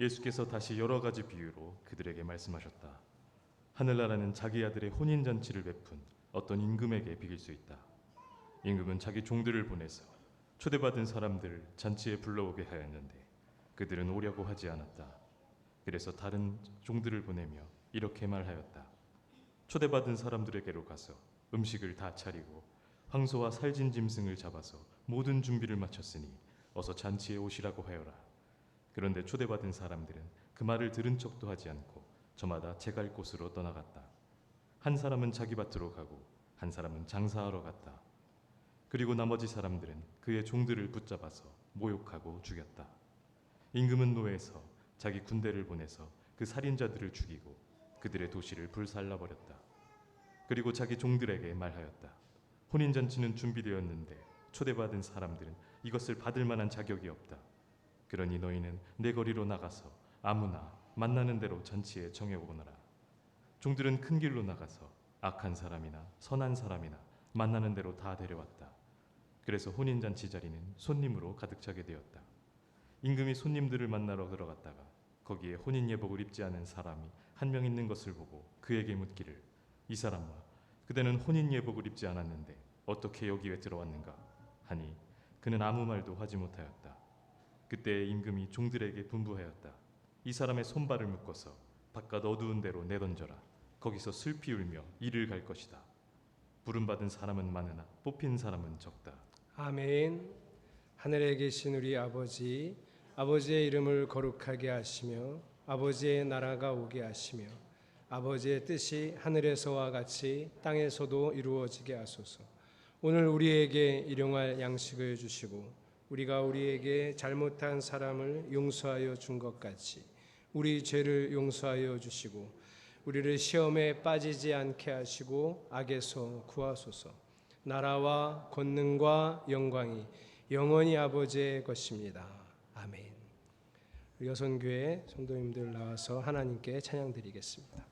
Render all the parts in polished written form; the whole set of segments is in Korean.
예수께서 다시 여러 가지 비유로 그들에게 말씀하셨다. 하늘나라는 자기 아들의 혼인잔치를 베푼 어떤 임금에게 비길 수 있다. 임금은 자기 종들을 보내서 초대받은 사람들을 잔치에 불러오게 하였는데 그들은 오려고 하지 않았다. 그래서 다른 종들을 보내며 이렇게 말하였다. 초대받은 사람들에게로 가서 음식을 다 차리고 황소와 살진 짐승을 잡아서 모든 준비를 마쳤으니 어서 잔치에 오시라고 하여라. 그런데 초대받은 사람들은 그 말을 들은 척도 하지 않고 저마다 제갈 곳으로 떠나갔다. 한 사람은 자기 밭으로 가고 한 사람은 장사하러 갔다. 그리고 나머지 사람들은 그의 종들을 붙잡아서 모욕하고 죽였다. 임금은 노해서 자기 군대를 보내서 그 살인자들을 죽이고 그들의 도시를 불살라버렸다. 그리고 자기 종들에게 말하였다. 혼인잔치는 준비되었는데 초대받은 사람들은 이것을 받을 만한 자격이 없다. 그러니 너희는 내 거리로 나가서 아무나 만나는 대로 잔치에 정해오거라. 종들은 큰 길로 나가서 악한 사람이나 선한 사람이나 만나는 대로 다 데려왔다. 그래서 혼인잔치 자리는 손님으로 가득 차게 되었다. 임금이 손님들을 만나러 들어갔다가 거기에 혼인 예복을 입지 않은 사람이 한 명 있는 것을 보고 그에게 묻기를 이 사람아 그대는 혼인 예복을 입지 않았는데 어떻게 여기에 들어왔는가 하니 그는 아무 말도 하지 못하였다. 그때 임금이 종들에게 분부하였다. 이 사람의 손발을 묶어서 바깥 어두운 데로 내던져라. 거기서 슬피 울며 이를 갈 것이다. 부름받은 사람은 많으나 뽑힌 사람은 적다. 아멘. 하늘에 계신 우리 아버지, 아버지의 이름을 거룩하게 하시며 아버지의 나라가 오게 하시며 아버지의 뜻이 하늘에서와 같이 땅에서도 이루어지게 하소서. 오늘 우리에게 일용할 양식을 주시고 우리가 우리에게 잘못한 사람을 용서하여 준 것 같이 우리 죄를 용서하여 주시고 우리를 시험에 빠지지 않게 하시고 악에서 구하소서. 나라와 권능과 영광이 영원히 아버지의 것입니다. 아멘. 여선교회 성도님들 나와서 하나님께 찬양드리겠습니다.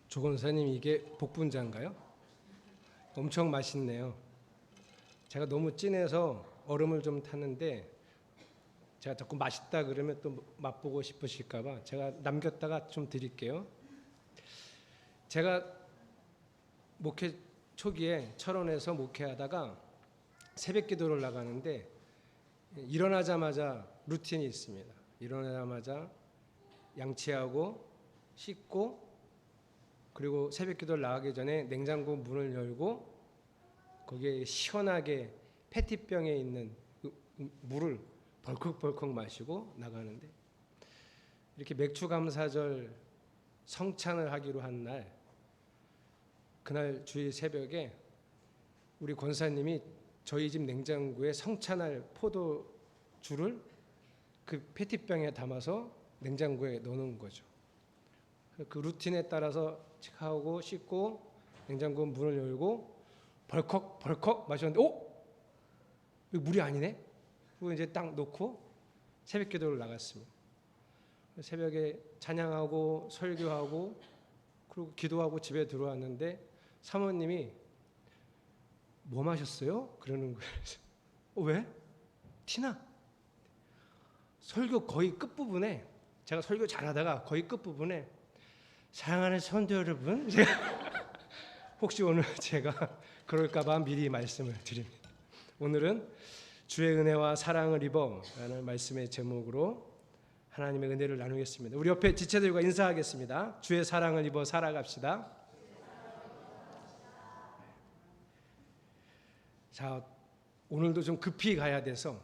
조 권사님, 이게 복분자인가요? 엄청 맛있네요. 제가 너무 진해서 얼음을 좀 탔는데 제가 자꾸 맛있다 그러면 또 맛보고 싶으실까 봐 제가 남겼다가 좀 드릴게요. 제가 목회 초기에 철원에서 목회하다가 새벽 기도를 나가는데 일어나자마자 루틴이 있습니다. 일어나자마자 양치하고 씻고, 그리고 새벽 기도를 나가기 전에 냉장고 문을 열고 거기에 시원하게 페트병에 있는 물을 벌컥벌컥 마시고 나가는데, 이렇게 맥주 감사절 성찬을 하기로 한 날, 그날 주일 새벽에 우리 권사님이 저희 집 냉장고에 성찬할 포도주를 그 페트병에 담아서 냉장고에 넣어놓은 거죠. 그 루틴에 따라서 하고 씻고 냉장고 문을 열고 벌컥벌컥 마셨는데, 이거 물이 아니네? 그리고 이제 딱 놓고 새벽 기도를 나갔습니다. 새벽에 찬양하고 설교하고 그리고 기도하고 집에 들어왔는데 사모님이 뭐 마셨어요? 그러는 거예요. 왜? 티나? 설교 거의 끝부분에, 제가 설교 잘하다가 거의 끝부분에 사랑하는 성도 여러분, 혹시 오늘 제가 그럴까 봐 미리 말씀을 드립니다. 오늘은 주의 은혜와 사랑을 입어라는 말씀의 제목으로 하나님의 은혜를 나누겠습니다. 우리 옆에 지체들과 인사하겠습니다. 주의 사랑을 입어 살아갑시다. 자, 오늘도 좀 급히 가야 돼서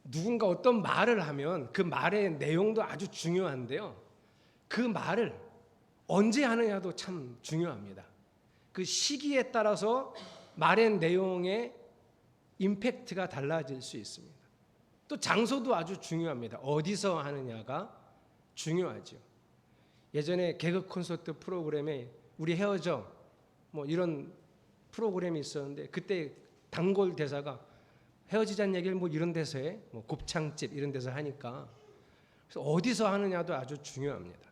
누군가 어떤 말을 하면 그 말의 내용도 아주 중요한데요. 그 말을 언제 하느냐도 참 중요합니다. 그 시기에 따라서 말의 내용의 임팩트가 달라질 수 있습니다. 또 장소도 아주 중요합니다. 어디서 하느냐가 중요하죠. 예전에 개그 콘서트 프로그램에 우리 헤어져 뭐 이런 프로그램이 있었는데, 그때 단골 대사가 헤어지자는 얘기를 뭐 이런 데서 해, 뭐 곱창집 이런 데서 하니까, 그래서 어디서 하느냐도 아주 중요합니다.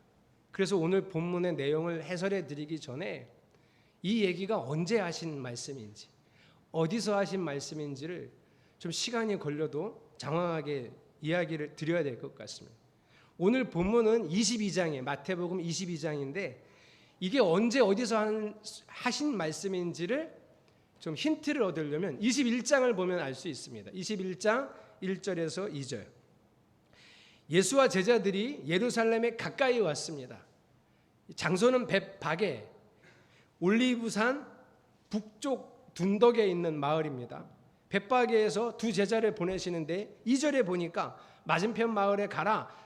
그래서 오늘 본문의 내용을 해설해 드리기 전에 이 얘기가 언제 하신 말씀인지, 어디서 하신 말씀인지를 좀 시간이 걸려도 장황하게 이야기를 드려야 될 것 같습니다. 오늘 본문은 22장이에요. 마태복음 22장인데 이게 언제 어디서 하신 말씀인지를 좀 힌트를 얻으려면 21장을 보면 알 수 있습니다. 21장 1절에서 2절. 예수와 제자들이 예루살렘에 가까이 왔습니다. 장소는 벳바게, 올리브산 북쪽 둔덕에 있는 마을입니다. 벳바게에서 두 제자를 보내시는데 2절에 보니까 맞은편 마을에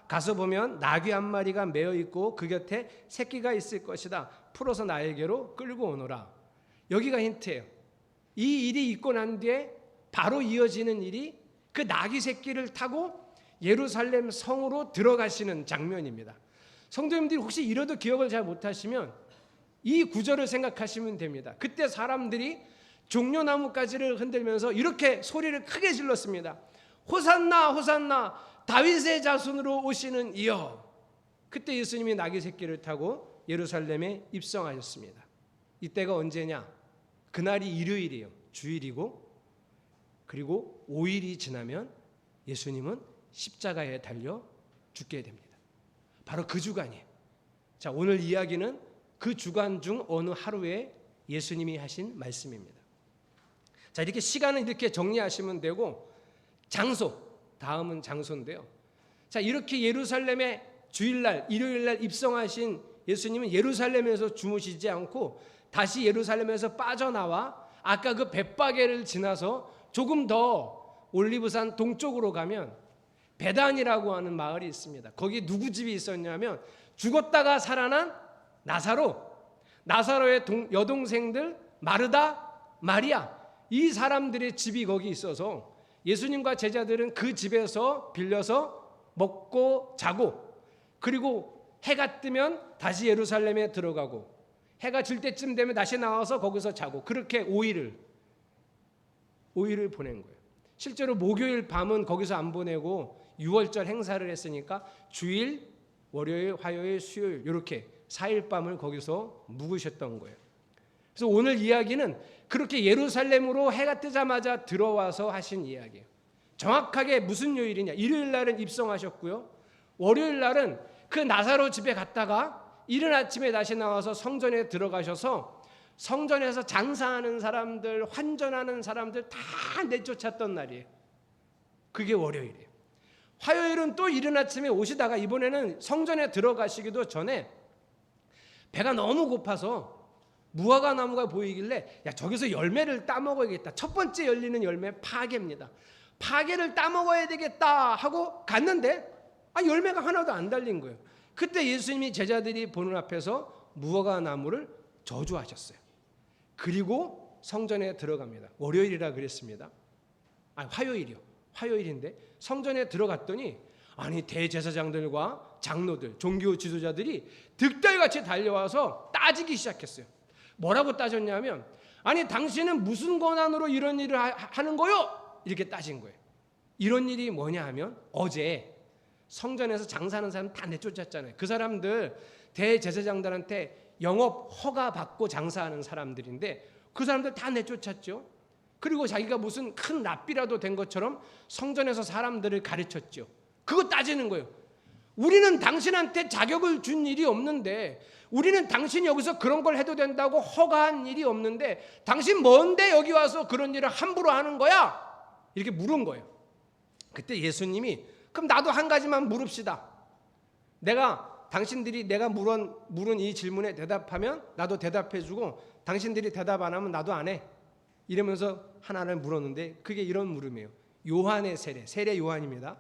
가서 보면 나귀 한 마리가 매어 있고 그 곁에 새끼가 있을 것이다. 풀어서 나에게로 끌고 오너라. 여기가 힌트예요. 이 일이 있고 난 뒤에 바로 이어지는 일이 그 나귀 새끼를 타고 예루살렘 성으로 들어가시는 장면입니다. 성도님들이 혹시 이러도 기억을 잘 못하시면 이 구절을 생각하시면 됩니다. 그때 사람들이 종려나무 가지를 흔들면서 이렇게 소리를 크게 질렀습니다. 호산나 호산나 다윗의 자손으로 오시는 이여. 그때 예수님이 나귀 새끼를 타고 예루살렘에 입성하셨습니다. 이때가 언제냐? 그날이 일요일이에요. 주일이고, 그리고 5일이 지나면 예수님은 십자가에 달려 죽게 됩니다. 바로 그 주간이에요. 자, 오늘 이야기는 그 주간 중 어느 하루에 예수님이 하신 말씀입니다. 자, 이렇게 시간을 이렇게 정리하시면 되고, 장소, 다음은 장소인데요. 자, 이렇게 예루살렘에 주일날, 일요일날 입성하신 예수님은 예루살렘에서 주무시지 않고 다시 예루살렘에서 빠져나와 아까 그 벳바게를 지나서 조금 더 올리브산 동쪽으로 가면 베단이라고 하는 마을이 있습니다. 거기 누구 집이 있었냐면 죽었다가 살아난 나사로의 여동생들 마르다, 마리아, 이 사람들의 집이 거기 있어서 예수님과 제자들은 그 집에서 빌려서 먹고 자고, 그리고 해가 뜨면 다시 예루살렘에 들어가고 해가 질 때쯤 되면 다시 나와서 거기서 자고, 그렇게 5일을 보낸 거예요. 실제로 목요일 밤은 거기서 안 보내고 6월절 행사를 했으니까 주일, 월요일, 화요일, 수요일 이렇게 4일 밤을 거기서 묵으셨던 거예요. 그래서 오늘 이야기는 그렇게 예루살렘으로 해가 뜨자마자 들어와서 하신 이야기예요. 정확하게 무슨 요일이냐? 일요일 날은 입성하셨고요. 월요일 날은 그 나사로 집에 갔다가 이른 아침에 다시 나와서 성전에 들어가셔서 성전에서 장사하는 사람들, 환전하는 사람들 다 내쫓았던 날이에요. 그게 월요일이에요. 화요일은 또 이른 아침에 오시다가 이번에는 성전에 들어가시기도 전에 배가 너무 고파서 무화과 나무가 보이길래 야, 저기서 열매를 따먹어야겠다. 첫 번째 열리는 열매 파게입니다. 파게를 따먹어야 되겠다 하고 갔는데 열매가 하나도 안 달린 거예요. 그때 예수님이 제자들이 보는 앞에서 무화과 나무를 저주하셨어요. 그리고 성전에 들어갑니다. 월요일이라 그랬습니다. 화요일이요. 화요일인데 성전에 들어갔더니 대제사장들과 장로들, 종교 지도자들이 득달같이 달려와서 따지기 시작했어요. 뭐라고 따졌냐면 당신은 무슨 권한으로 이런 일을 하는 거요? 이렇게 따진 거예요. 이런 일이 뭐냐 하면 어제 성전에서 장사하는 사람 다 내쫓았잖아요. 그 사람들 대제사장들한테 영업 허가 받고 장사하는 사람들인데 그 사람들 다 내쫓았죠. 그리고 자기가 무슨 큰 랍비라도 된 것처럼 성전에서 사람들을 가르쳤죠. 그거 따지는 거예요. 우리는 당신한테 자격을 준 일이 없는데, 우리는 당신이 여기서 그런 걸 해도 된다고 허가한 일이 없는데 당신 뭔데 여기 와서 그런 일을 함부로 하는 거야? 이렇게 물은 거예요. 그때 예수님이 그럼 나도 한 가지만 물읍시다. 당신들이 내가 물은 이 질문에 대답하면 나도 대답해주고 당신들이 대답 안 하면 나도 안 해. 이러면서 하나를 물었는데 그게 이런 물음이에요. 요한의 세례 요한입니다.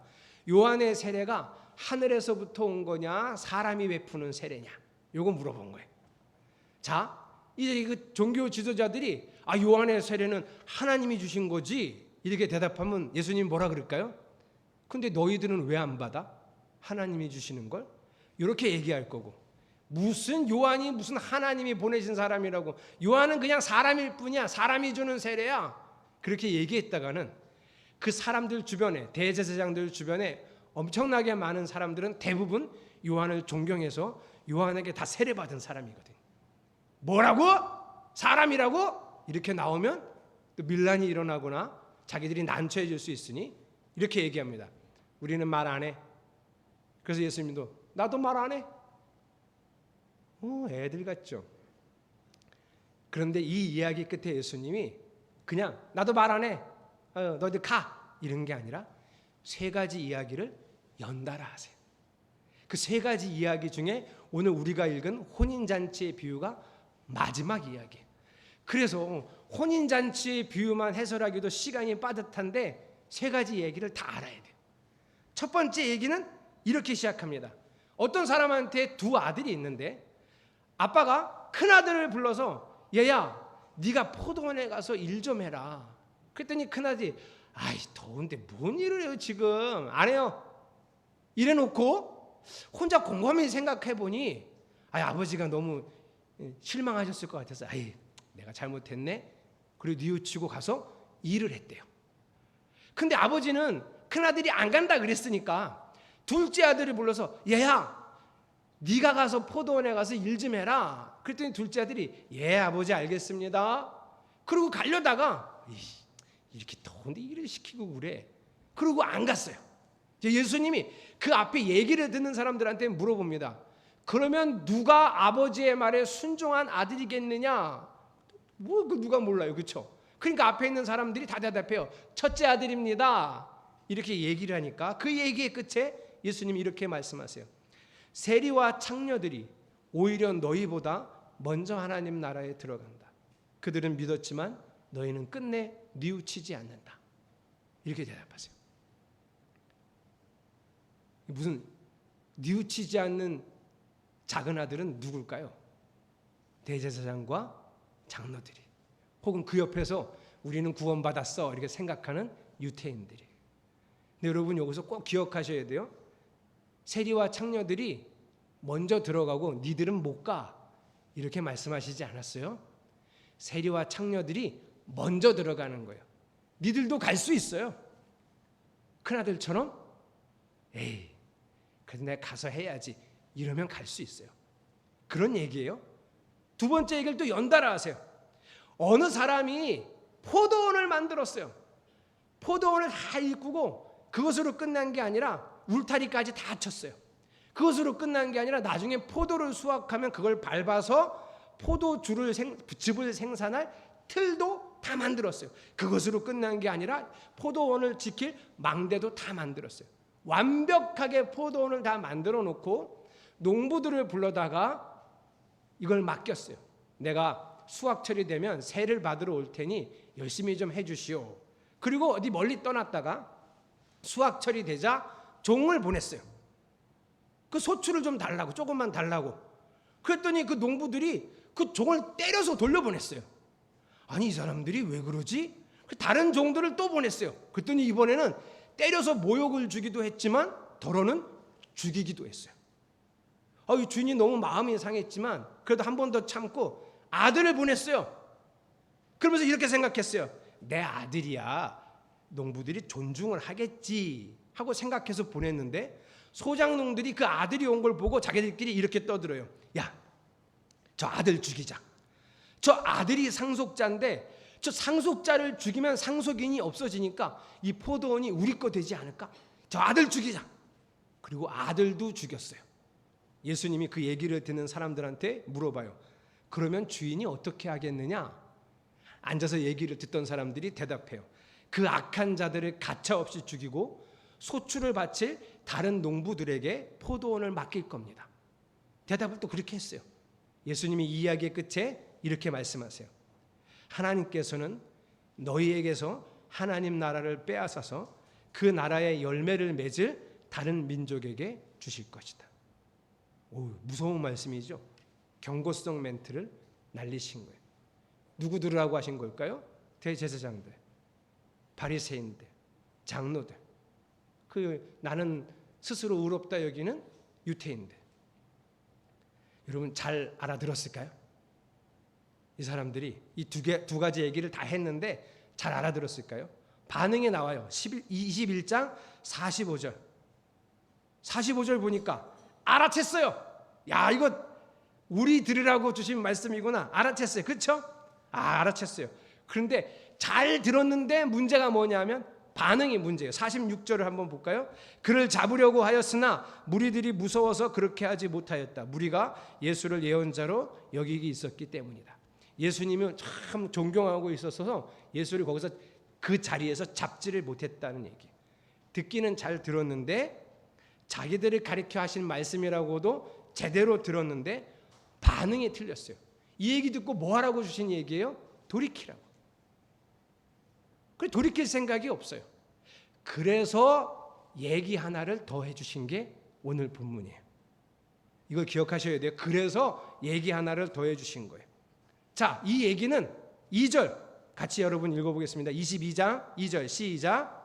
요한의 세례가 하늘에서부터 온 거냐 사람이 베푸는 세례냐, 요거 물어본 거예요. 자, 이제 그 종교 지도자들이 요한의 세례는 하나님이 주신 거지 이렇게 대답하면 예수님 뭐라 그럴까요? 근데 너희들은 왜 안 받아? 하나님이 주시는 걸? 이렇게 얘기할 거고, 무슨 요한이 무슨 하나님이 보내신 사람이라고, 요한은 그냥 사람일 뿐이야, 사람이 주는 세례야, 그렇게 얘기했다가는 그 사람들 주변에, 대제사장들 주변에 엄청나게 많은 사람들은 대부분 요한을 존경해서 요한에게 다 세례받은 사람이거든. 뭐라고? 사람이라고? 이렇게 나오면 또 밀란이 일어나거나 자기들이 난처해질 수 있으니 이렇게 얘기합니다. 우리는 말 안 해. 그래서 예수님도 나도 말 안 해. 애들 같죠. 그런데 이 이야기 끝에 예수님이 그냥 나도 말 안 해. 너희들 가. 이런 게 아니라 세 가지 이야기를 연달아 하세요. 그 세 가지 이야기 중에 오늘 우리가 읽은 혼인잔치의 비유가 마지막 이야기예요. 그래서 혼인잔치의 비유만 해설하기도 시간이 빠듯한데 세 가지 얘기를 다 알아야 돼요. 첫 번째 얘기는 이렇게 시작합니다. 어떤 사람한테 두 아들이 있는데 아빠가 큰 아들을 불러서 얘야 네가 포도원에 가서 일 좀 해라. 그랬더니 큰 아들이 더운데 뭔 일을 해요 지금. 안 해요. 이래놓고 혼자 곰곰이 생각해보니 아버지가 너무 실망하셨을 것 같아서 내가 잘못했네. 그리고 뉘우치고 가서 일을 했대요. 근데 아버지는 큰아들이 안 간다 그랬으니까 둘째 아들을 불러서 얘야 네가 가서 포도원에 가서 일 좀 해라. 그랬더니 둘째 아들이 예 아버지 알겠습니다. 그리고 가려다가 이렇게 더운데 일을 시키고 그래. 그러고 안 갔어요. 예수님이 그 앞에 얘기를 듣는 사람들한테 물어봅니다. 그러면 누가 아버지의 말에 순종한 아들이겠느냐? 누가 몰라요, 그렇죠? 그러니까 앞에 있는 사람들이 다 대답해요. 첫째 아들입니다. 이렇게 얘기를 하니까 그 얘기의 끝에 예수님이 이렇게 말씀하세요. 세리와 창녀들이 오히려 너희보다 먼저 하나님 나라에 들어간다. 그들은 믿었지만 너희는 끝내 뉘우치지 않는다. 이렇게 대답하세요. 무슨 뉘우치지 않는 작은 아들은 누굴까요? 대제사장과 장로들이, 혹은 그 옆에서 우리는 구원받았어 이렇게 생각하는 유태인들이. 근데 여러분 여기서 꼭 기억하셔야 돼요. 세리와 창녀들이 먼저 들어가고 니들은 못 가 이렇게 말씀하시지 않았어요. 세리와 창녀들이 먼저 들어가는 거예요. 니들도 갈 수 있어요. 큰아들처럼 그래도 내가 가서 해야지 이러면 갈 수 있어요. 그런 얘기예요. 두 번째 얘기를 또 연달아 하세요. 어느 사람이 포도원을 만들었어요. 포도원을 다 일구고 그것으로 끝난 게 아니라 울타리까지 다 쳤어요. 그것으로 끝난 게 아니라 나중에 포도를 수확하면 그걸 밟아서 즙을 생산할 틀도 다 만들었어요. 그것으로 끝난 게 아니라 포도원을 지킬 망대도 다 만들었어요. 완벽하게 포도원을 다 만들어 놓고 농부들을 불러다가 이걸 맡겼어요. 내가 수확철이 되면 세를 받으러 올 테니 열심히 좀 해주시오. 그리고 어디 멀리 떠났다가 수확철이 되자 종을 보냈어요. 그 소출을 좀 달라고, 조금만 달라고. 그랬더니 그 농부들이 그 종을 때려서 돌려보냈어요. 아니 이 사람들이 왜 그러지? 다른 종들을 또 보냈어요. 그랬더니 이번에는 때려서 모욕을 주기도 했지만 더러는 죽이기도 했어요. 이 주인이 너무 마음이 상했지만 그래도 한 번 더 참고 아들을 보냈어요. 그러면서 이렇게 생각했어요. 내 아들이야. 농부들이 존중을 하겠지 하고 생각해서 보냈는데 소장농들이 그 아들이 온 걸 보고 자기들끼리 이렇게 떠들어요. 야, 저 아들 죽이자. 저 아들이 상속자인데 저 상속자를 죽이면 상속인이 없어지니까 이 포도원이 우리 거 되지 않을까? 저 아들 죽이자. 그리고 아들도 죽였어요. 예수님이 그 얘기를 듣는 사람들한테 물어봐요. 그러면 주인이 어떻게 하겠느냐? 앉아서 얘기를 듣던 사람들이 대답해요. 그 악한 자들을 가차없이 죽이고 소출을 바칠 다른 농부들에게 포도원을 맡길 겁니다. 대답을 또 그렇게 했어요. 예수님이 이 이야기의 끝에 이렇게 말씀하세요. 하나님께서는 너희에게서 하나님 나라를 빼앗아서 그 나라의 열매를 맺을 다른 민족에게 주실 것이다. 무서운 말씀이죠. 경고성 멘트를 날리신 거예요. 누구 들으라고 하신 걸까요? 대제사장들, 바리새인들, 장로들, 나는 스스로 의롭다 여기는 유태인들. 여러분 잘 알아들었을까요? 이 사람들이 이 두 가지 얘기를 다 했는데 잘 알아들었을까요? 반응이 나와요. 21장 45절. 45절 보니까 알아챘어요. 야, 이거 우리 들으라고 주신 말씀이구나. 알아챘어요. 그렇죠? 알아챘어요. 그런데 잘 들었는데 문제가 뭐냐면 반응이 문제예요. 46절을 한번 볼까요? 그를 잡으려고 하였으나 무리들이 무서워서 그렇게 하지 못하였다. 무리가 예수를 예언자로 여기기 있었기 때문이다. 예수님은 참 존경하고 있었어서 예수를 거기서 그 자리에서 잡지를 못했다는 얘기. 듣기는 잘 들었는데 자기들을 가리켜 하신 말씀이라고도 제대로 들었는데 반응이 틀렸어요. 이 얘기 듣고 뭐 하라고 주신 얘기예요? 돌이키라고. 그래 돌이킬 생각이 없어요. 그래서 얘기 하나를 더 해주신 게 오늘 본문이에요. 이걸 기억하셔야 돼요. 그래서 얘기 하나를 더 해주신 거예요. 자, 이 얘기는 2절 같이 여러분 읽어보겠습니다. 22장 2절 시작.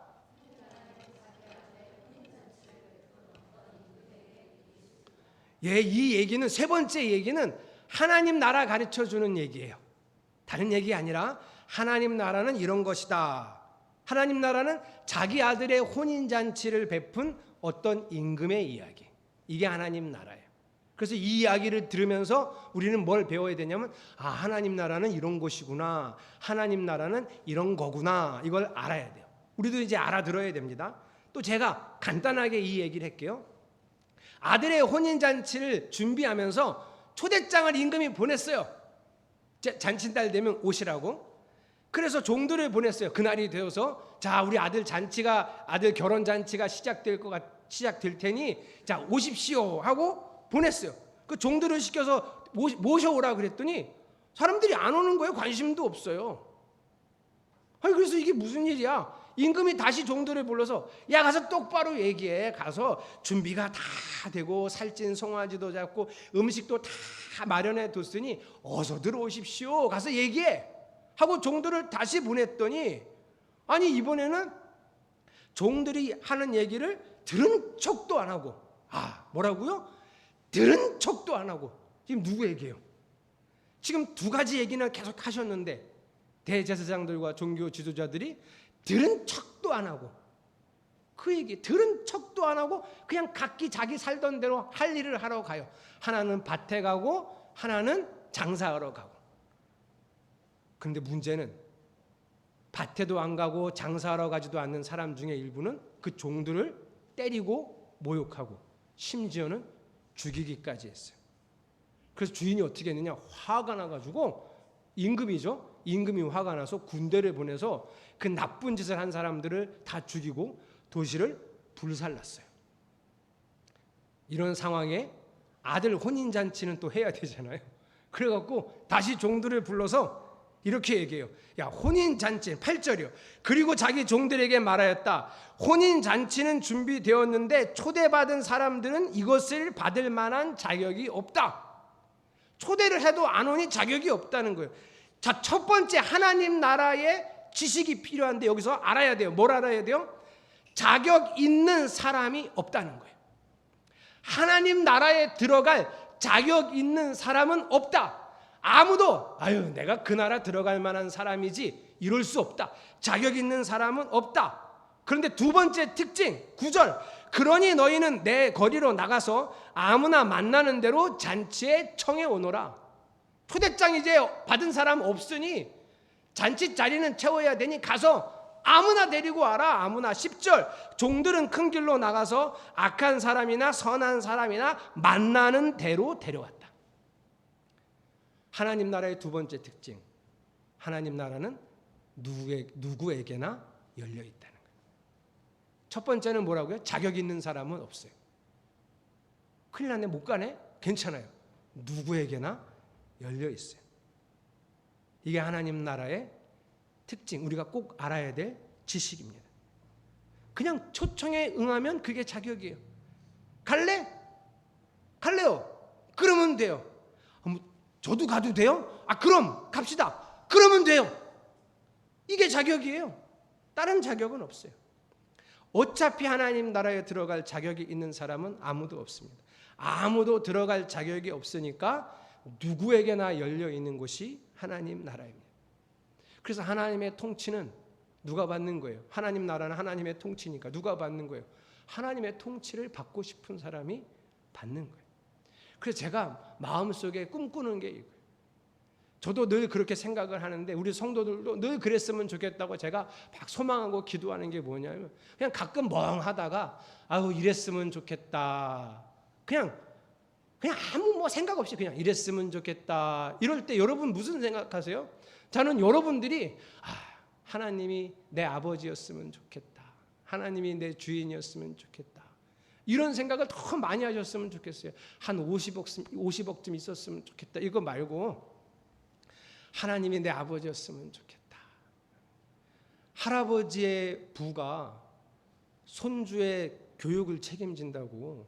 이 얘기는 세 번째 얘기는 하나님 나라 가르쳐주는 얘기예요. 다른 얘기 아니라 하나님 나라는 이런 것이다. 하나님 나라는 자기 아들의 혼인잔치를 베푼 어떤 임금의 이야기. 이게 하나님 나라예요. 그래서 이 이야기를 들으면서 우리는 뭘 배워야 되냐면 하나님 나라는 이런 것이구나. 하나님 나라는 이런 거구나. 이걸 알아야 돼요. 우리도 이제 알아들어야 됩니다. 또 제가 간단하게 이 얘기를 할게요. 아들의 혼인잔치를 준비하면서 초대장을 임금이 보냈어요. 잔칫날 되면 오시라고. 그래서 종들을 보냈어요. 그날이 되어서 자 우리 아들 결혼 잔치가 시작될 테니 자 오십시오 하고 보냈어요. 그 종들을 시켜서 모셔오라 그랬더니 사람들이 안 오는 거예요. 관심도 없어요. 그래서 이게 무슨 일이야? 임금이 다시 종들을 불러서 야 가서 똑바로 얘기해. 가서 준비가 다 되고 살찐 송아지도 잡고 음식도 다 마련해 뒀으니 어서 들어오십시오. 가서 얘기해. 하고 종들을 다시 보냈더니 아니 이번에는 종들이 하는 얘기를 들은 척도 안 하고 뭐라고요? 들은 척도 안 하고 지금 누구 얘기예요? 지금 두 가지 얘기는 계속 하셨는데 대제사장들과 종교 지도자들이 들은 척도 안 하고 그 얘기 들은 척도 안 하고 그냥 각기 자기 살던 대로 할 일을 하러 가요. 하나는 밭에 가고 하나는 장사하러 가고. 그런데 문제는 밭에도 안 가고 장사하러 가지도 않는 사람 중에 일부는 그 종들을 때리고 모욕하고 심지어는 죽이기까지 했어요. 그래서 주인이 어떻게 했느냐, 화가 나가지고 임금이 화가 나서 군대를 보내서 그 나쁜 짓을 한 사람들을 다 죽이고 도시를 불살랐어요. 이런 상황에 아들 혼인잔치는 또 해야 되잖아요. 그래갖고 다시 종들을 불러서 이렇게 얘기해요. 야, 혼인잔치 8절이요. 그리고 자기 종들에게 말하였다. 혼인잔치는 준비되었는데 초대받은 사람들은 이것을 받을 만한 자격이 없다. 초대를 해도 안 오니 자격이 없다는 거예요. 자, 첫 번째 하나님 나라의 지식이 필요한데 여기서 알아야 돼요. 뭘 알아야 돼요? 자격 있는 사람이 없다는 거예요. 하나님 나라에 들어갈 자격 있는 사람은 없다. 아무도 내가 그 나라 들어갈 만한 사람이지 이럴 수 없다. 자격 있는 사람은 없다. 그런데 두 번째 특징 9절, 그러니 너희는 내 거리로 나가서 아무나 만나는 대로 잔치에 청해 오너라. 초대장 이제 받은 사람 없으니 잔치 자리는 채워야 되니 가서 아무나 데리고 와라. 아무나. 10절, 종들은 큰 길로 나가서 악한 사람이나 선한 사람이나 만나는 대로 데려왔다. 하나님 나라의 두 번째 특징, 하나님 나라는 누구에게나 열려 있다는 거예요. 첫 번째는 뭐라고요? 자격 있는 사람은 없어요. 큰일 났네, 못 가네? 괜찮아요. 누구에게나 열려 있어요. 이게 하나님 나라의 특징, 우리가 꼭 알아야 될 지식입니다. 그냥 초청에 응하면 그게 자격이에요. 갈래? 갈래요. 그러면 돼요. 저도 가도 돼요? 그럼 갑시다. 그러면 돼요. 이게 자격이에요. 다른 자격은 없어요. 어차피 하나님 나라에 들어갈 자격이 있는 사람은 아무도 없습니다. 아무도 들어갈 자격이 없으니까 누구에게나 열려 있는 곳이 하나님 나라입니다. 그래서 하나님의 통치는 누가 받는 거예요? 하나님 나라는 하나님의 통치니까 누가 받는 거예요? 하나님의 통치를 받고 싶은 사람이 받는 거예요. 그래서 제가 마음속에 꿈꾸는 게 이거예요. 저도 늘 그렇게 생각을 하는데 우리 성도들도 늘 그랬으면 좋겠다고 제가 막 소망하고 기도하는 게 뭐냐면, 그냥 가끔 멍하다가 이랬으면 좋겠다. 그냥 아무 생각 없이 그냥 이랬으면 좋겠다. 이럴 때 여러분 무슨 생각하세요? 저는 여러분들이 하나님이 내 아버지였으면 좋겠다. 하나님이 내 주인이었으면 좋겠다. 이런 생각을 더 많이 하셨으면 좋겠어요. 한 50억쯤 있었으면 좋겠다. 이거 말고 하나님이 내 아버지였으면 좋겠다. 할아버지의 부가 손주의 교육을 책임진다고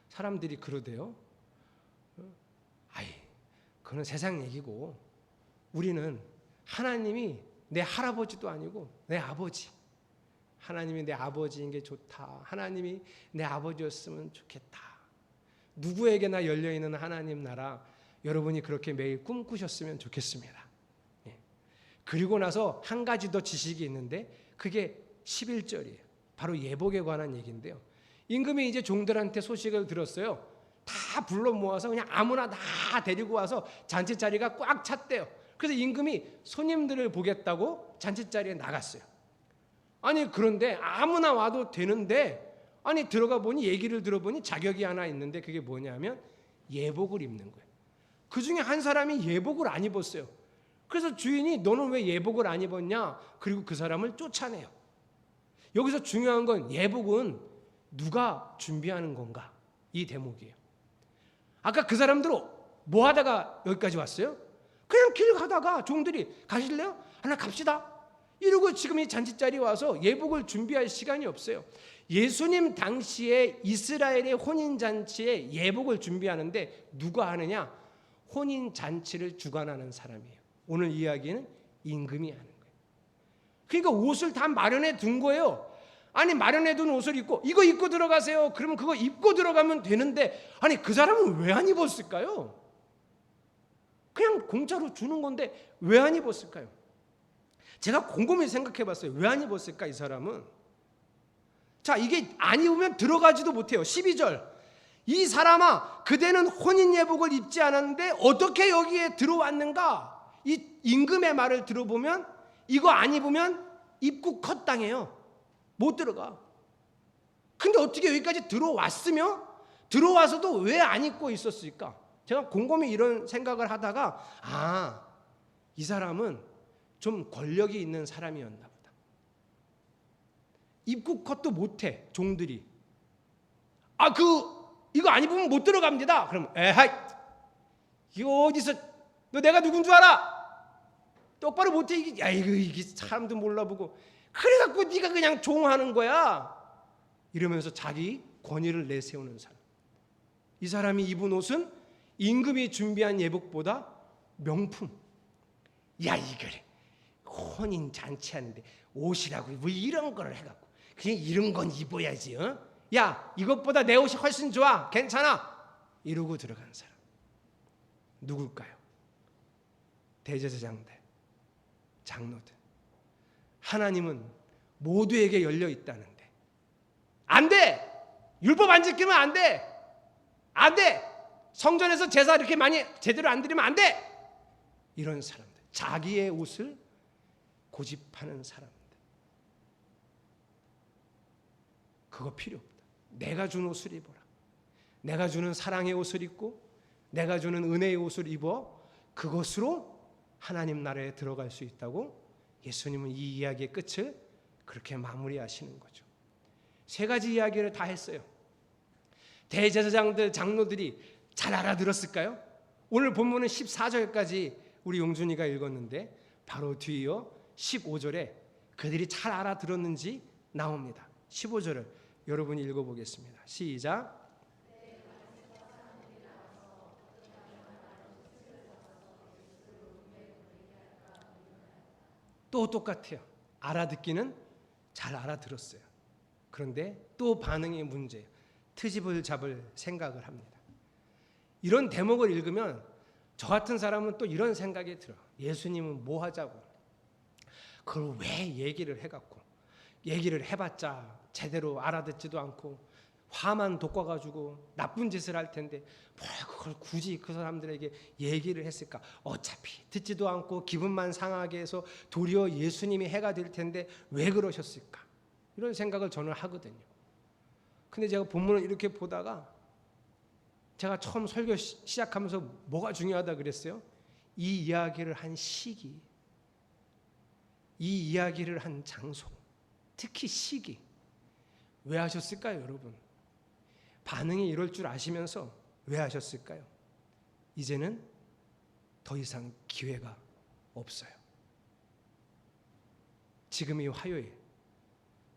사람들이 그러대요. 그건 세상 얘기고 우리는 하나님이 내 할아버지도 아니고 내 아버지, 하나님이 내 아버지인 게 좋다. 하나님이 내 아버지였으면 좋겠다. 누구에게나 열려있는 하나님 나라, 여러분이 그렇게 매일 꿈꾸셨으면 좋겠습니다. 그리고 나서 한 가지 더 지식이 있는데 그게 11절이에요. 바로 예복에 관한 얘기인데요. 임금이 이제 종들한테 소식을 들었어요. 다 불러 모아서 그냥 아무나 다 데리고 와서 잔치 자리가 꽉 찼대요. 그래서 임금이 손님들을 보겠다고 잔치 자리에 나갔어요. 그런데 아무나 와도 되는데 들어가 보니 얘기를 들어보니 자격이 하나 있는데 그게 뭐냐면 예복을 입는 거예요. 그 중에 한 사람이 예복을 안 입었어요. 그래서 주인이 너는 왜 예복을 안 입었냐? 그리고 그 사람을 쫓아내요. 여기서 중요한 건 예복은 누가 준비하는 건가? 이 대목이에요. 아까 그 사람들 뭐 하다가 여기까지 왔어요? 그냥 길 가다가 종들이 가실래요? 하나 갑시다. 이러고 지금 이 잔치자리에 와서 예복을 준비할 시간이 없어요. 예수님 당시에 이스라엘의 혼인잔치에 예복을 준비하는데 누가 하느냐? 혼인잔치를 주관하는 사람이에요. 오늘 이야기는 임금이 하는 거예요. 그러니까 옷을 다 마련해 둔 거예요. 마련해 둔 옷을 입고 이거 입고 들어가세요. 그러면 그거 입고 들어가면 되는데 그 사람은 왜 안 입었을까요? 그냥 공짜로 주는 건데 왜 안 입었을까요? 제가 곰곰이 생각해 봤어요. 왜 안 입었을까 이 사람은? 자, 이게 안 입으면 들어가지도 못해요. 12절. 이 사람아, 그대는 혼인 예복을 입지 않았는데 어떻게 여기에 들어왔는가? 이 임금의 말을 들어보면 이거 안 입으면 입국 컷당해요. 못 들어가. 근데 어떻게 여기까지 들어왔으며 들어와서도 왜 안 입고 있었을까? 제가 곰곰이 이런 생각을 하다가 이 사람은 좀 권력이 있는 사람이었나 보다. 입국 컷도 못해, 종들이. 이거 안 입으면 못 들어갑니다. 그럼 에하이, 이거 어디서, 너 내가 누군 줄 알아? 똑바로 못해. 이게 사람도 몰라보고. 그래갖고 네가 그냥 종하는 거야. 이러면서 자기 권위를 내세우는 사람. 이 사람이 입은 옷은 임금이 준비한 예복보다 명품. 야, 이걸 혼인 잔치하는데 옷이라고 뭐 이런 걸 해갖고 그냥 이런 건 입어야지. 야, 이것보다 내 옷이 훨씬 좋아. 괜찮아. 이러고 들어간 사람. 누굴까요? 대제사장들, 장로들. 하나님은 모두에게 열려 있다는데 안 돼. 율법 안 지키면 안 돼. 안 돼. 성전에서 제사 이렇게 많이 제대로 안 드리면 안 돼. 이런 사람들, 자기의 옷을 고집하는 사람들. 그거 필요 없다. 내가 준 옷을 입어라. 내가 주는 사랑의 옷을 입고 내가 주는 은혜의 옷을 입어 그것으로 하나님 나라에 들어갈 수 있다고 예수님은 이 이야기의 끝을 그렇게 마무리하시는 거죠. 세 가지 이야기를 다 했어요. 대제사장들, 장로들이 잘 알아들었을까요? 오늘 본문은 14절까지 우리 용준이가 읽었는데 바로 뒤이어 15절에 그들이 잘 알아들었는지 나옵니다. 15절을 여러분이 읽어보겠습니다. 시작. 또 똑같아요. 알아듣기는 잘 알아들었어요. 그런데 또 반응이 문제예요. 트집을 잡을 생각을 합니다. 이런 대목을 읽으면 저 같은 사람은 또 이런 생각이 들어요. 예수님은 뭐 하자고? 그걸 왜 얘기를 해갖고 얘기를 해봤자 제대로 알아듣지도 않고 화만 돋궈가지고 나쁜 짓을 할 텐데 뭘 그걸 굳이 그 사람들에게 얘기를 했을까? 어차피 듣지도 않고 기분만 상하게 해서 도리어 예수님이 해가 될 텐데 왜 그러셨을까? 이런 생각을 저는 하거든요. 근데 제가 본문을 이렇게 보다가 제가 처음 설교 시작하면서 뭐가 중요하다 그랬어요? 이 이야기를 한 시기, 이 이야기를 한 장소, 특히 시기. 왜 하셨을까요, 여러분? 반응이 이럴 줄 아시면서 왜 하셨을까요? 이제는 더 이상 기회가 없어요. 지금이 화요일,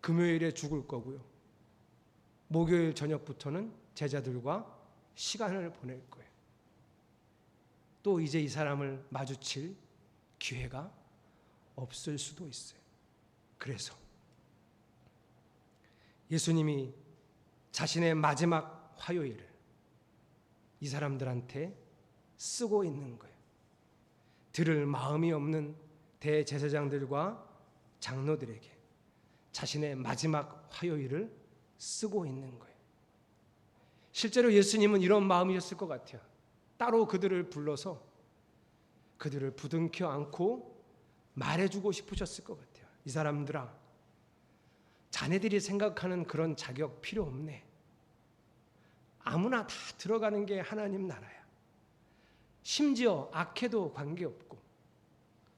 금요일에 죽을 거고요. 목요일 저녁부터는 제자들과 시간을 보낼 거예요. 또 이제 이 사람을 마주칠 기회가 없을 수도 있어요. 그래서 예수님이 자신의 마지막 화요일을 이 사람들한테 쓰고 있는 거예요. 들을 마음이 없는 대제사장들과 장로들에게 자신의 마지막 화요일을 쓰고 있는 거예요. 실제로 예수님은 이런 마음이었을 것 같아요. 따로 그들을 불러서 그들을 부둥켜 안고 말해주고 싶으셨을 것 같아요. 이 사람들아, 자네들이 생각하는 그런 자격 필요 없네. 아무나 다 들어가는 게 하나님 나라야. 심지어 악해도 관계없고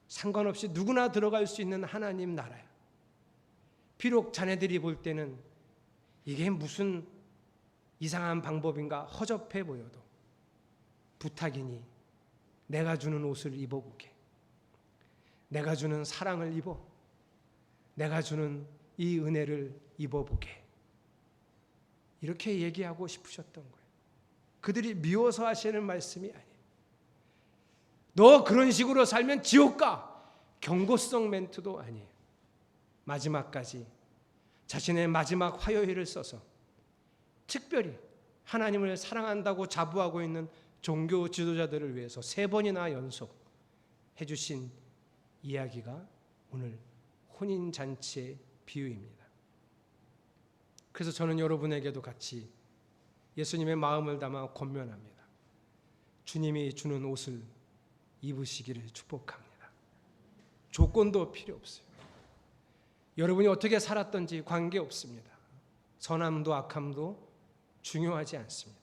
상관없이 누구나 들어갈 수 있는 하나님 나라야. 비록 자네들이 볼 때는 이게 무슨 이상한 방법인가 허접해 보여도 부탁이니 내가 주는 옷을 입어보게. 내가 주는 사랑을 입어. 내가 주는 이 은혜를 입어보게. 이렇게 얘기하고 싶으셨던 거예요. 그들이 미워서 하시는 말씀이 아니에요. 너 그런 식으로 살면 지옥 가. 경고성 멘트도 아니에요. 마지막까지 자신의 마지막 화요일을 써서 특별히 하나님을 사랑한다고 자부하고 있는 종교 지도자들을 위해서 3번이나 연속 해주신 이야기가 오늘 혼인잔치의 비유입니다. 그래서 저는 여러분에게도 같이 예수님의 마음을 담아 권면합니다. 주님이 주는 옷을 입으시기를 축복합니다. 조건도 필요 없어요. 여러분이 어떻게 살았던지 관계없습니다. 선함도 악함도 중요하지 않습니다.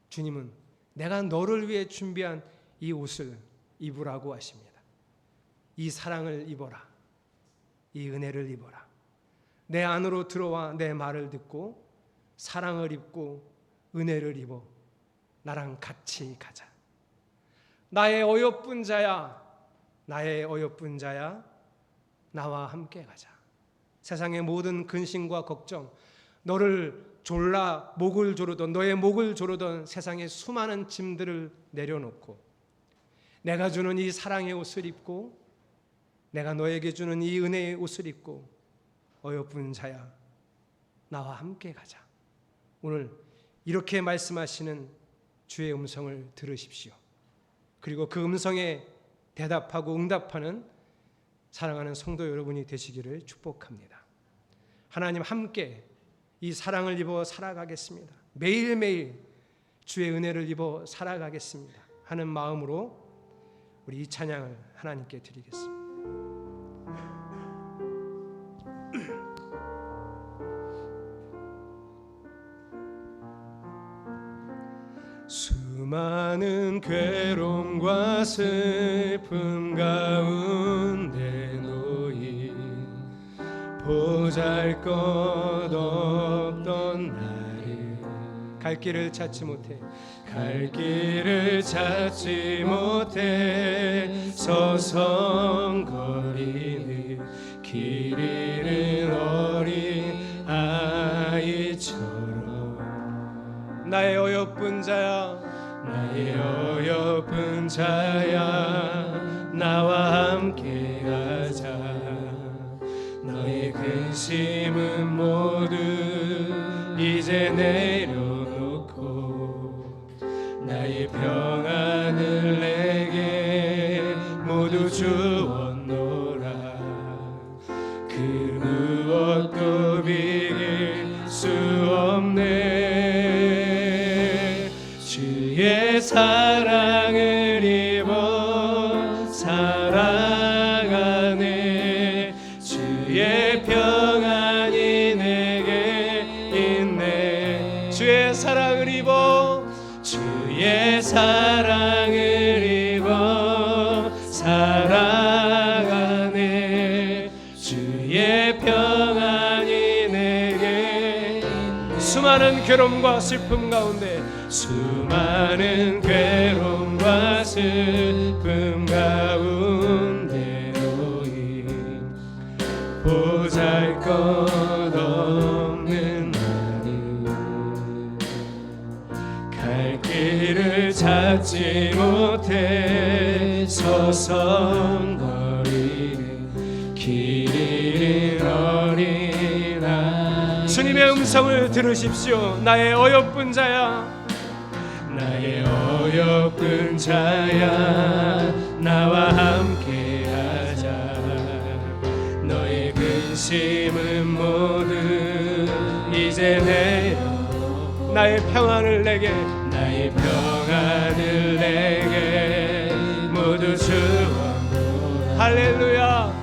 주님은 내가 너를 위해 준비한 이 옷을 입으라고 하십니다. 이 사랑을 입어라. 이 은혜를 입어라. 내 안으로 들어와 내 말을 듣고 사랑을 입고 은혜를 입어 나랑 같이 가자. 나의 어여쁜 자야, 나의 어여쁜 자야, 나와 함께 가자. 세상의 모든 근심과 걱정, 너를 졸라 목을 조르던, 너의 목을 조르던 세상의 수많은 짐들을 내려놓고 내가 주는 이 사랑의 옷을 입고 내가 너에게 주는 이 은혜의 옷을 입고 어여쁜 자야, 나와 함께 가자. 오늘 이렇게 말씀하시는 주의 음성을 들으십시오. 그리고 그 음성에 대답하고 응답하는 사랑하는 성도 여러분이 되시기를 축복합니다. 하나님 함께 이 사랑을 입어 살아가겠습니다. 매일매일 주의 은혜를 입어 살아가겠습니다 하는 마음으로 우리 이 찬양을 하나님께 드리겠습니다. 수많은 괴로움과 슬픔 가운데 놓인 보잘것없던 나를 갈 길을 찾지 못해 서성거리는 길 잃은 어린 아이처럼 나의 어여쁜 자야, 나의 어여쁜 자야, 나와 함께 가자. 너의 근심은 모두 이제 내려놓고 나의 평안을 내게 모두 주었노라. 그 무엇도 비길 수 없네. 주의 사랑을 입어 살아가네. 주의 평안이 내게 있네. 주의 사랑을 입어, 주의 사랑을 입어 살아가네. 주의 평안이 내게 있네. 수많은 괴로움과 슬픔 가운데, 수많은 괴로움과 슬픔 가운데 놓인 보잘것없는 나를 갈 길을 찾지 못해 서성거리는 길 잃은 어린아이. 주님의 음성을 들으십시오. 나의 어여쁜 자야, 나의 어여쁜 자야, 나와 함께 하자. 너의 근심은 모두 이제 내려 나의 평안을 내게, 나의 평안을 내게 모두 주었노라. 할렐루야.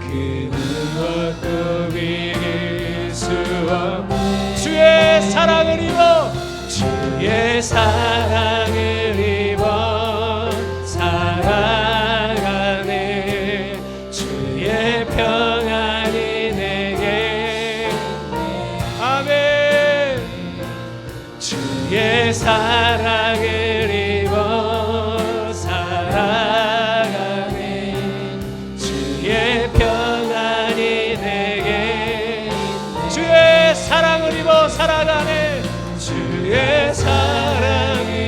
그 무엇도 비길 수 없네. 주의 사랑을 입어, 주의 사랑을 입어 살아가네. 주의 평안이 내게, 아멘. 주의 사랑을 입어 살아가네. 주의 평안이 내게, 주의 사랑을 입어 살아가네. 주의 사랑이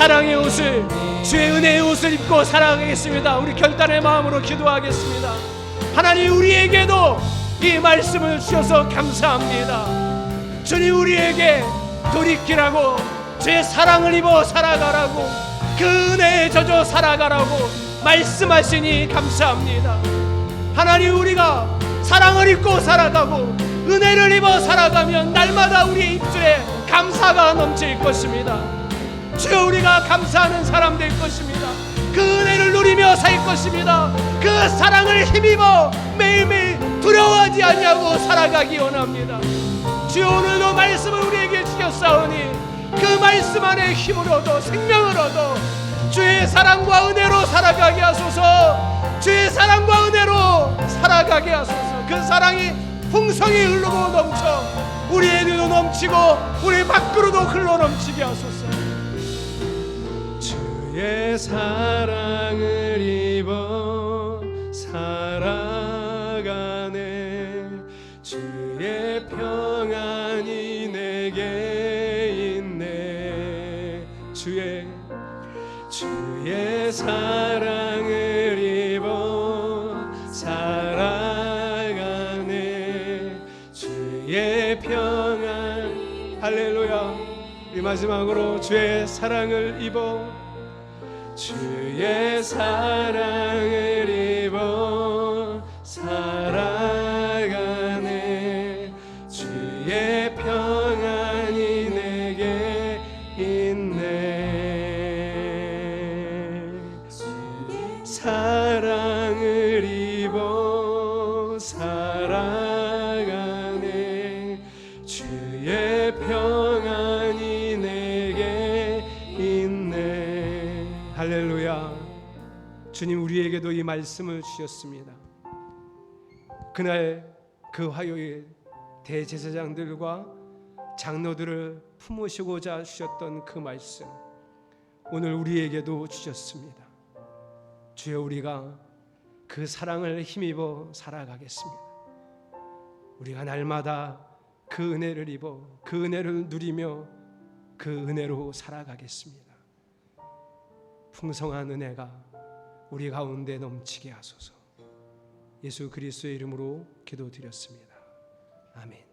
사랑의 옷을, 주의 은혜의 옷을 입고 살아가겠습니다. 우리 결단의 마음으로 기도하겠습니다. 하나님, 우리에게도 이 말씀을 주셔서 감사합니다. 주님, 우리에게 돌이키라고, 주의 사랑을 입어 살아가라고, 그 은혜에 젖어 살아가라고 말씀하시니 감사합니다. 하나님, 우리가 사랑을 입고 살아가고 은혜를 입어 살아가면 날마다 우리 입술에 감사가 넘칠 것입니다. 주여, 우리가 감사하는 사람 될 것입니다. 그 은혜를 누리며 살 것입니다. 그 사랑을 힘입어 매일매일 두려워하지 않냐고 살아가기 원합니다. 주여, 오늘도 말씀을 우리에게 주셨사오니 그 말씀 안에 힘을 얻어 생명을 얻어 주의 사랑과 은혜로 살아가게 하소서. 주의 사랑과 은혜로 살아가게 하소서. 그 사랑이 풍성히 흐르고 넘쳐 우리에게도 넘치고 우리 밖으로도 흘러 넘치게 하소서. 주의 사랑을 입어 살아가네. 주의 평안이 내게 있네. 주의 사랑을 입어 살아가네. 주의 평안. 할렐루야. 이 마지막으로 주의 사랑을 입어, 주의 사랑을 입어 살아가네. 주의 평안이 내게 있네. 사랑을 입어 살아가네. 주의 평안이 내게 있네. 할렐루야. 주님, 우리에게도 이 말씀을 주셨습니다. 그날 그 화요일 대제사장들과 장로들을 품으시고자 주셨던 그 말씀, 오늘 우리에게도 주셨습니다. 주여, 우리가 그 사랑을 힘입어 살아가겠습니다. 우리가 날마다 그 은혜를 입어 그 은혜를 누리며 그 은혜로 살아가겠습니다. 풍성한 은혜가 우리 가운데 넘치게 하소서. 예수 그리스도의 이름으로 기도드렸습니다. 아멘.